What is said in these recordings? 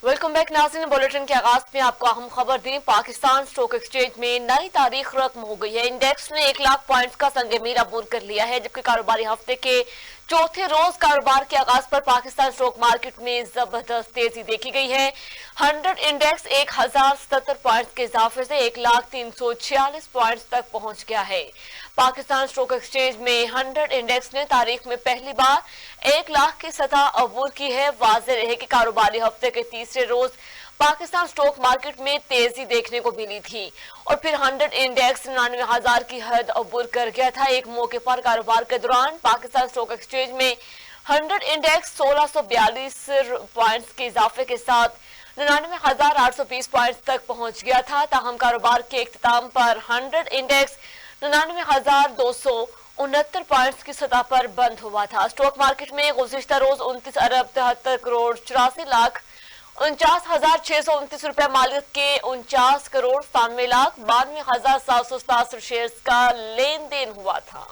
Welcome back नाज़रीन। Bulletin के आगाज में आपको अहम खबर दें। पाकिस्तान स्टॉक एक्सचेंज में नई तारीख रकम हो गई है। इंडेक्स ने 1 लाख पॉइंट्स का संग मील अबूर कर लिया है, जबकि कारोबारी हफ्ते के चौथे रोज कारोबार के आगाज पर पाकिस्तान स्टॉक मार्केट में जबरदस्त तेजी देखी गई है। 100 इंडेक्स 1077 पॉइंट्स के इजाफे से 1,346 पॉइंट्स तक पहुंच गया है। पाकिस्तान स्टॉक एक्सचेंज में 100 इंडेक्स ने तारीख में पहली बार 1 लाख की सतह अबूर की है। वाज़ेह रहे कि कारोबारी हफ्ते के तीसरे रोज पाकिस्तान स्टॉक मार्केट में तेजी देखने को मिली थी और फिर 100 इंडेक्स 99,000 की हद अबूर कर गया था। एक मौके पर कारोबार के दौरान पाकिस्तान स्टॉक एक्सचेंज में 100 इंडेक्स 1642 पॉइंट्स के इजाफे के साथ 99,820 पॉइंट्स तक पहुंच गया था। ताहम कारोबार के इख्तिताम पर 100 इंडेक्स 99,269 पॉइंट्स की सतह पर बंद हुआ था। स्टॉक मार्केट में गुज़िश्ता रोज 29 अरब 73 करोड़ 84 लाख 49,629 रुपए मालियत के 49 करोड़ 97 लाख 92,767 शेयर्स का लेन देन हुआ था।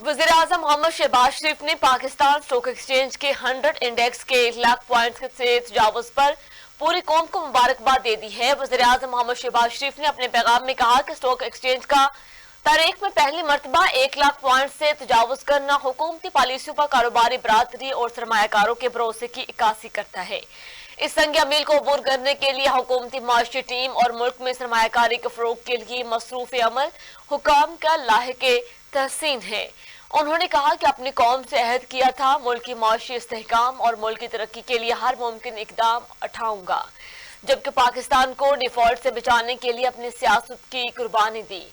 वज़ीर-ए-आज़म मोहम्मद शहबाज शरीफ ने पाकिस्तान स्टॉक एक्सचेंज के 100 इंडेक्स के 1 लाख पॉइंट्स से तजावुज़ पर पूरी कौम को मुबारकबाद दे दी है। वज़ीर-ए-आज़म मोहम्मद शहबाज शरीफ ने अपने पैगाम में कहा कि स्टॉक एक्सचेंज का तारीख में पहली मरतबा 1 लाख पॉइंट से तजावुज करना हुकूमती पॉलिसियों पर कारोबारी बरादरी और सरमायाकारों के भरोसे की इक्कासी करता है। इस संग अमील को अबूर करने के लिए हुकूमती माशी टीम और मुल्क में सरमायाकारी के फरोग के लिए मसरूफ अमल हुकाम का लाहिके तहसीन है। उन्होंने कहा कि अपनी कौम से अहद किया था, मुल्क की माशी इस्तेहकाम और मुल्क की तरक्की के लिए हर मुमकिन इकदाम उठाऊंगा, जबकि पाकिस्तान को डिफॉल्ट से बचाने के लिए अपनी सियासत की कुर्बानी दी।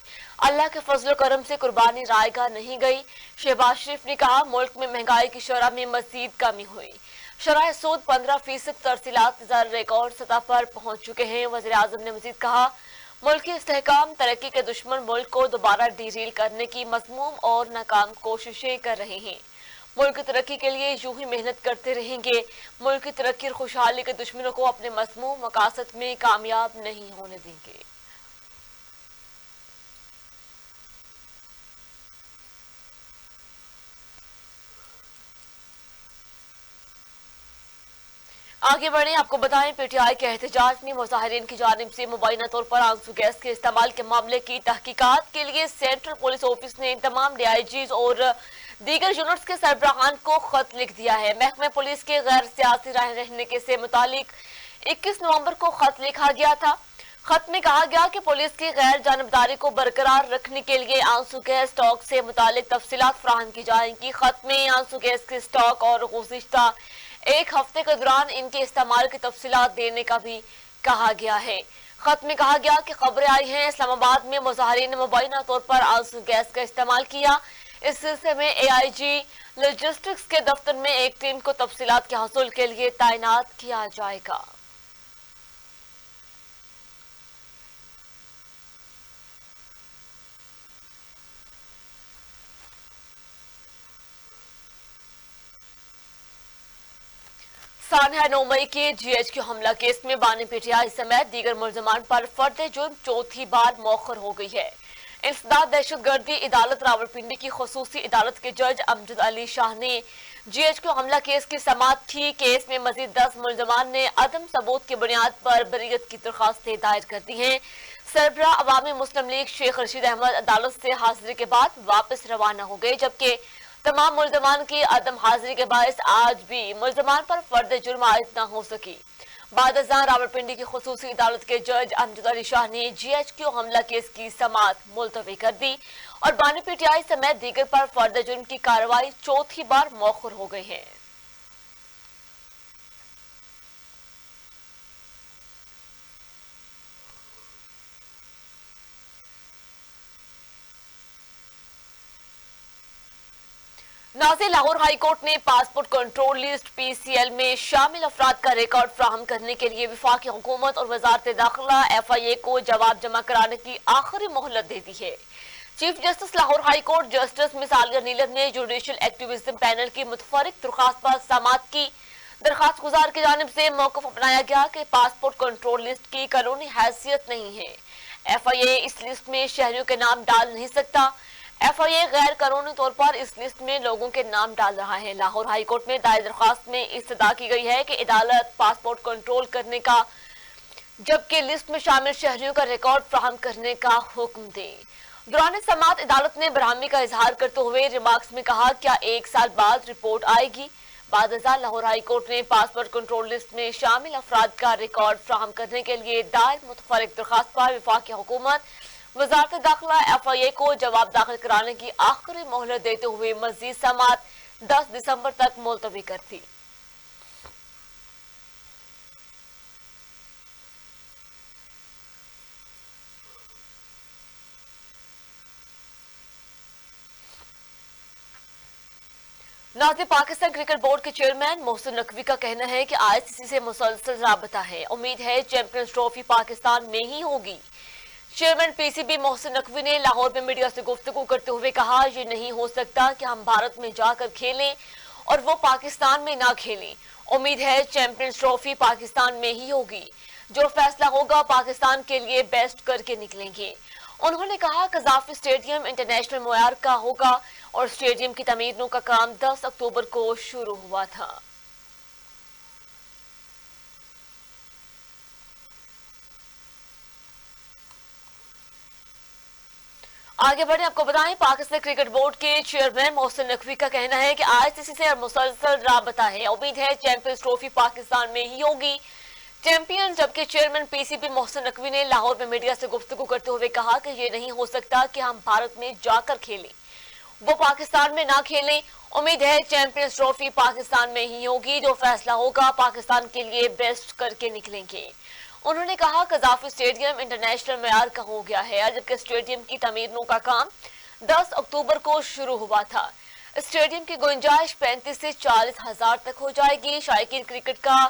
अल्लाह के फजल करम से कुर्बानी रायगा नहीं गई। शहबाज शरीफ ने कहा, मुल्क में महंगाई की शरह में मजीद कमी हुई। शरह सूद 15% तरसीलात रिकॉर्ड सतह पर पहुंच चुके हैं। वज़ीर आज़म ने मजीद कहा, मुल्क की इस्तेहकाम तरक्की के दुश्मन मुल्क को दोबारा डीरील करने की मज़मूम और नाकाम कोशिशें कर रहे हैं। मुल्क की तरक्की के लिए यूं ही मेहनत करते रहेंगे। मुल्क की तरक्की और खुशहाली के दुश्मनों को अपने मज़मूम मकासद में कामयाब नहीं होने देंगे। आगे बढ़े, आपको बताएं, पीटीआई के एहतजाज में मुजाहिरीन की जानिब से मुबैना तौर पर आंसू गैस के इस्तेमाल के मामले की तहकीकात के लिए सेंट्रल पुलिस ऑफिस ने तमाम डीआईजीज और दीगर यूनिट्स के सरबराहान को खत लिख दिया है। महकमे पुलिस के गैर सियासी राह रहने के से मुतालिक 21 नवंबर को खत लिखा गया था। खत में कहा गया कि पुलिस की गैर जानबदारी को बरकरार रखने के लिए आंसू गैस स्टॉक से मुतालिक तफसीलात फराहम की जाएंगी। खत में आंसू गैस के स्टॉक और गुज़िश्ता एक हफ्ते के दौरान इनके इस्तेमाल की तफसीलात देने का भी कहा गया है। खत में कहा गया कि खबरें आई हैं इस्लामाबाद में मुजाहिरीन ने मुबैना तौर पर आंसू गैस का इस्तेमाल किया। इस सिलसिले में एआईजी लॉजिस्टिक्स के दफ्तर में एक टीम को तफसीलात के हसूल के लिए तैनात किया जाएगा। सानिया 9 मई के जीएचक्यू हमला केस में बानी पीटीआई समेत दीगर मुल्जमान पर फर्द जुर्म चौथी बार मौखर हो गई है। इंसदाद दहशतगर्दी अदालत रावलपिंडी की खुसूसी अदालत के जज अमजद अली शाह ने जीएचक्यू हमला केस की समाअत की। केस में मजीद 10 मुल्जमान ने अदम सबूत की बुनियाद पर बरीयत की दरखास्तें दायर कर दी हैं। सरबराह अवामी मुस्लिम लीग शेख रशीद अहमद अदालत से हाजिरी के बाद वापस रवाना हो गए, जबकि तमाम मुल्जमान की अदम हाजिरी के बायस आज भी मुल्जमान पर फर्द जुर्म आयद न हो सकी। बाद अज़ां रावलपिंडी की खुसूसी अदालत के जज अमजद अली शाह ने जीएचक्यू हमला केस की समाअत मुलतवी कर दी और बानी पीटीआई समेत दीगर पर फर्द जुर्म की कार्रवाई चौथी बार मौखर हो गई है। नाज़िर लाहौर हाईकोर्ट ने पासपोर्ट कंट्रोल लिस्ट पीसीएल में शामिल अफराद का रिकॉर्ड फ्राहम करने के लिए वफाकी हुकूमत और वजारत दाखिला एफआईए को जवाब जमा कराने की आखिरी मोहलत दे दी है। Chief justice Lahore high court justice मिसाल नीलम ने जुडिशल एक्टिविज्म पैनल की मुतफरिक दरखास्त पर समाअत की। درخواست گزار کی جانب سے موقف اپنایا گیا کہ پاسپورٹ کنٹرول لسٹ کی قانونی حیثیت نہیں ہے. ایف آئی اے اس لسٹ میں شہریوں کے نام ڈال نہیں سکتا. ایف آئی اے غیر قانونی طور پر اس لسٹ میں لوگوں کے نام ڈال رہا ہے. لاہور ہائی کورٹ میں دائر درخواست میں استدعا کی گئی ہے کہ عدالت پاسپورٹ کنٹرول کرنے کا جبکہ لسٹ میں شامل شہریوں کا ریکارڈ فراہم کرنے کا حکم دے. دوران سماعت عدالت نے برہمی کا اظہار کرتے ہوئے ریمارکس میں کہا کیا 1 سال بعد رپورٹ آئے گی. بعد ازاں لاہور ہائی کورٹ نے پاسپورٹ کنٹرول لسٹ میں شامل افراد کا ریکارڈ فراہم کرنے کے لیے دائر متفرق درخواست پر وفاقی حکومت وزارت داخلہ ایف آئی اے کو جواب داخل کرانے کی آخری مہلت دیتے ہوئے مزید سماعت 10 دسمبر تک ملتوی کر دی. ناظرین، پاکستان کرکٹ بورڈ کے چیئرمین محسن نقوی کا کہنا ہے کہ آئی سی سی سے مسلسل رابطہ ہے. امید ہے چیمپئنز ٹرافی پاکستان میں ہی ہوگی. Chairman P C B Mohsin Naqvi نے لاہور میں میڈیا سے گفتگو کرتے ہوئے کہا یہ نہیں ہو سکتا کہ ہم بھارت میں جا کر کھیلیں اور وہ پاکستان میں نہ کھیلیں. امید ہے چیمپئنز ٹرافی پاکستان میں ہی ہوگی. جو فیصلہ ہوگا پاکستان کے لیے بیسٹ کر کے نکلیں گے. انہوں نے کہا قذافی اسٹیڈیم انٹرنیشنل معیار کا ہوگا اور اسٹیڈیم کی تعمیروں کا کام 10 اکتوبر کو شروع ہوا تھا. آگے بڑھیں، آپ کو بتائیں پاکستان کرکٹ بورڈ کے چیئرمین محسن نقوی کا کہنا ہے کہ آئی سی سی سے مسلسل رابطہ ہے. امید ہے چیمپئنز ٹرافی پاکستان میں ہی ہوگی. چیمپئن جبکہ chairman P C B Mohsin Naqvi نے لاہور میں میڈیا سے گفتگو کرتے ہوئے کہا کہ یہ نہیں ہو سکتا کہ ہم بھارت میں جا کر کھیلیں وہ پاکستان میں نہ کھیلیں. امید ہے چیمپئنز ٹرافی پاکستان میں ہی ہوگی. جو فیصلہ ہوگا پاکستان کے لیے بیسٹ کر کے نکلیں گے. انہوں نے کہا قذافی اسٹیڈیم انٹرنیشنل معیار کا ہو گیا ہے جبکہ اسٹیڈیم کی تعمیروں کا کام 10 اکتوبر کو شروع ہوا تھا. اسٹیڈیم کی گنجائش 35 سے 40 ہزار تک ہو جائے گی. شائقین کرکٹ کا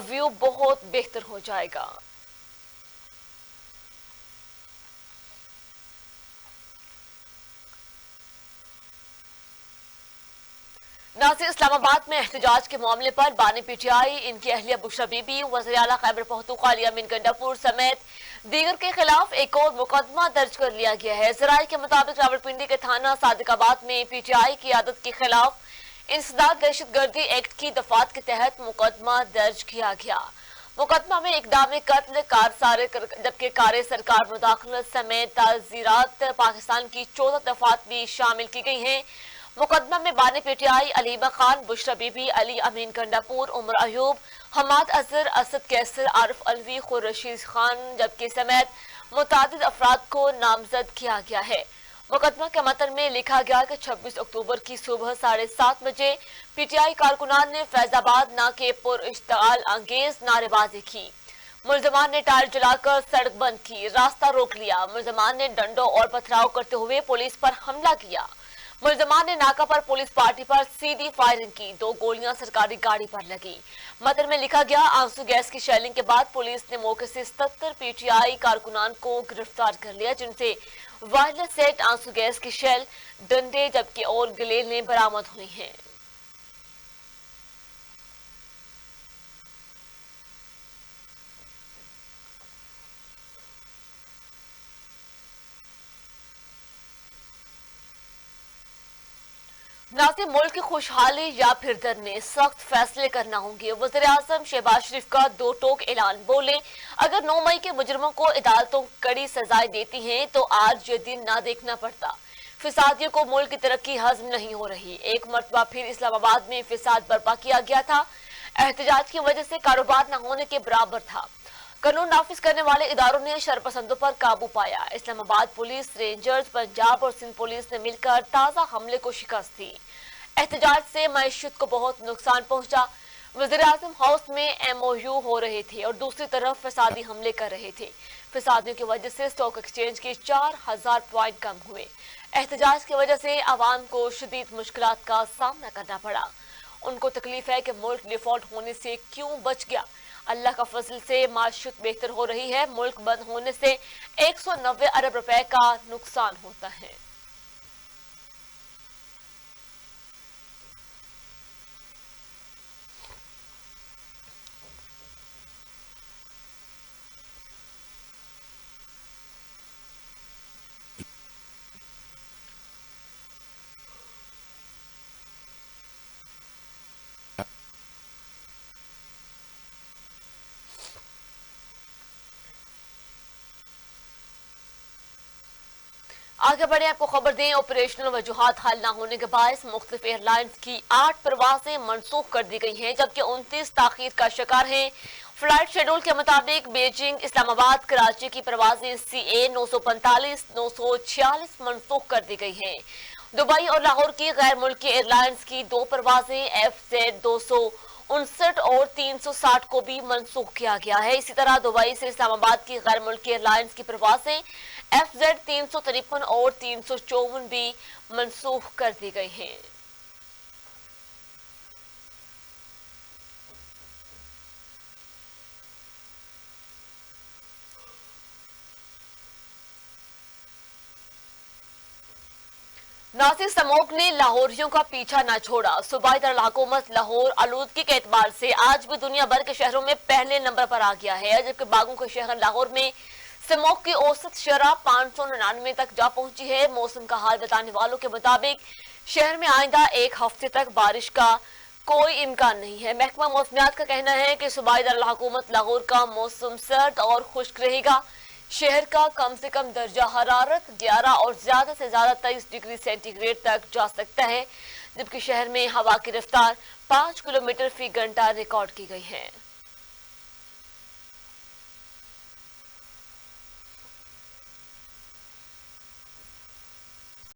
ویو بہت بہتر ہو جائے گا. ناظرین، اسلام آباد میں احتجاج کے معاملے پر بانی پی ٹی آئی، ان کی اہلیہ بشرا بی بی، وزیر اعلیٰ خیبر پختونخوا علی امین گنڈاپور سمیت دیگر کے خلاف ایک اور مقدمہ درج کر لیا گیا ہے. ذرائع کے مطابق راولپنڈی کے تھانہ صادق آباد میں پی ٹی آئی کی قیادت کے خلاف انسداد دہشت گردی ایکٹ کی دفعات کے تحت مقدمہ درج کیا گیا. مقدمہ میں اقدام قتل، جبکہ کار سرکار مداخلت سمیت تعزیرات پاکستان کی 14 دفعات بھی شامل کی گئی ہیں. مقدمہ میں بانی P T I Alima Khan, Bushra be be, علی امین گنڈاپور، عمر ایوب، حماد اظہر، اسد کیسر، عارف الوی، خورشید خان جبکہ سمیت متعدد افراد کو نامزد کیا گیا ہے. مقدمہ کے متن میں لکھا گیا کہ 26 اکتوبر کی صبح 7:30 بجے پی ٹی آئی کارکنان نے فیض آباد ناکے پر اشتعال انگیز نعرے بازی کی. ملزمان نے ٹائر جلا کر سڑک بند کی، راستہ روک لیا. ملزمان نے ڈنڈوں اور پتھراؤ کرتے ہوئے پولیس پر حملہ کیا. ملزمان نے ناکہ پر پولیس پارٹی پر سیدھی فائرنگ کی. 2 گولیاں سرکاری گاڑی پر لگی. متن میں لکھا گیا آنسو گیس کی شیلنگ کے بعد پولیس نے موقع سے 77 پی ٹی آئی کارکنان کو گرفتار کر لیا جن سے وائرلیس سیٹ، آنسو گیس کی شیل، ڈنڈے جبکہ اور گلیلیں برآمد ہوئی ہیں. ناظرین، ملک کی خوشحالی یا پھر ڈرنے سخت فیصلے کرنا ہوں گے. وزیر اعظم شہباز شریف کا 2 ٹوک اعلان. بولے اگر 9 مئی کے مجرموں کو عدالتوں کڑی سزائیں دیتی ہیں تو آج یہ دن نہ دیکھنا پڑتا. فسادیوں کو ملک کی ترقی ہضم نہیں ہو رہی. ایک مرتبہ پھر اسلام آباد میں فساد برپا کیا گیا تھا. احتجاج کی وجہ سے کاروبار نہ ہونے کے برابر تھا. قانون نافذ کرنے والے اداروں نے شرپسندوں پر قابو پایا. اسلام آباد پولیس، رینجرز، پنجاب اور سندھ پولیس نے مل کر تازہ حملے کو شکست دی. احتجاج سے معیشت کو بہت نقصان پہنچا. وزیر اعظم ہاؤس میں ایم او یو ہو رہے تھے اور دوسری طرف فسادی حملے کر رہے تھے. فسادیوں کی وجہ سے اسٹاک ایکسچینج کے 4000 پوائنٹ کم ہوئے. احتجاج کی وجہ سے عوام کو شدید مشکلات کا سامنا کرنا پڑا. ان کو تکلیف ہے کہ ملک ڈیفالٹ ہونے سے کیوں بچ گیا. اللہ کا فضل سے معیشت بہتر ہو رہی ہے. ملک بند ہونے سے 190 ارب روپے کا نقصان ہوتا ہے. आगे बढ़े आपको खबर दें, ऑपरेशनल वजूहात हल न होने के बायस मुख्तलिफ एयरलाइंस की 8 परवाजें मनसूख कर दी गई हैं, जबकि 29 ताखीर का शिकार हैं। फ्लाइट शेड्यूल के मुताबिक बीजिंग, इस्लामाबाद, कराची की परवाजें CA 945, 946 मनसूख कर दी गई हैं। दुबई और लाहौर की गैर मुल्की एयरलाइंस की 2 परवाजें FZ 259 और 360 को भी मनसूख किया गया है। इसी तरह दुबई से इस्लामाबाद की गैर मुल्की एयरलाइंस की परवाजें FZ 353 और 354 भी मनसूख कर दी गई हैं। नासिर समोक ने लाहौरियों का पीछा न छोड़ा। सूबाई दारुल-हुकूमत लाहौर आलूदगी के एतबार से आज भी दुनिया भर के शहरों में पहले नंबर पर आ गया है, जबकि बागों के शहर लाहौर में स्मोक की औसत शरह 599 तक जा पहुंची है। मौसम का हाल बताने वालों के मुताबिक शहर में आइंदा एक हफ्ते तक बारिश का कोई इम्कान नहीं है। महकमा मौसमियात का कहना है कि सूबाई दारुल-हुकूमत लाहौर का मौसम सर्द और खुश्क रहेगा। शहर का कम से कम दर्जा हरारत 11 और ज्यादा से ज्यादा 23 डिग्री सेंटीग्रेड तक जा सकता है, जबकि शहर में हवा की रफ्तार 5 किलोमीटर फी घंटा रिकॉर्ड की गई है।